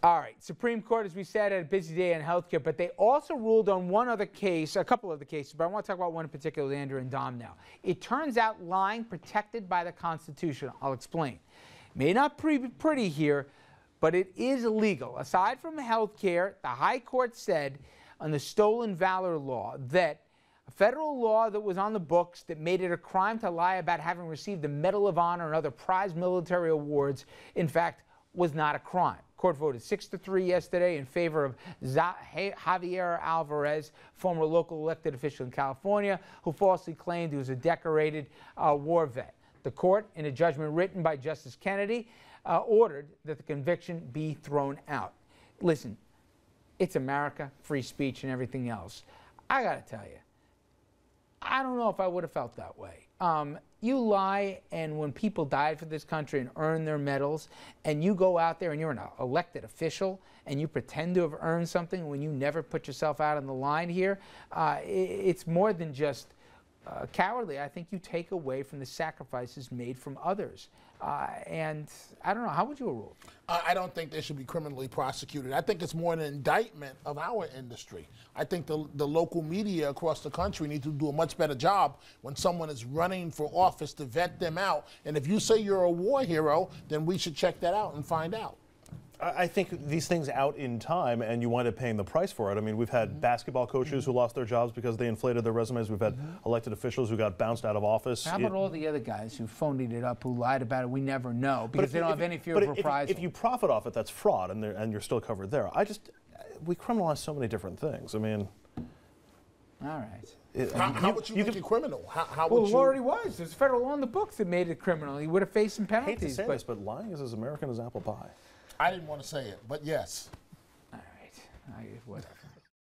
All right, Supreme Court, as we said, had a busy day in healthcare, but they also ruled on one other case, a couple of the cases, but I want to talk about one in particular, Andrew and Dom now. It turns out lying protected by the Constitution. I'll explain. May not be pretty here, but it is illegal. Aside from healthcare, the High Court said on the stolen valor law that a federal law that was on the books that made it a crime to lie about having received the Medal of Honor and other prized military awards, in fact, was not a crime. Court voted 6-3 yesterday in favor of Javier Alvarez, former local elected official in California, who falsely claimed he was a decorated war vet. The court, in a judgment written by Justice Kennedy, ordered that the conviction be thrown out. Listen, it's America, free speech and everything else. I got to tell you, I don't know if I would have felt that way. You lie, and when people died for this country and earned their medals, and you go out there and you're an elected official and you pretend to have earned something when you never put yourself out on the line here, it's more than just cowardly. I think you take away from the sacrifices made from others. And I don't know, how would you rule? I don't think they should be criminally prosecuted. I think it's more an indictment of our industry. I think the local media across the country need to do a much better job when someone is running for office to vet them out. And if you say you're a war hero, then we should check that out and find out. I think these things out in time, and you wind up paying the price for it. I mean, we've had basketball coaches who lost their jobs because they inflated their resumes. We've had elected officials who got bounced out of office. How about all the other guys who phoned it up, who lied about it? We never know because they don't have any fear of reprisal. If you profit off it, that's fraud, and you're still covered there. We criminalize so many different things. I mean, all right. How would you make it criminal? How would well, it you? already was. There's federal law in the books that made it criminal. He would have faced some penalties. I hate to say this, but lying is as American as apple pie. I didn't want to say it, but yes. All right. Whatever.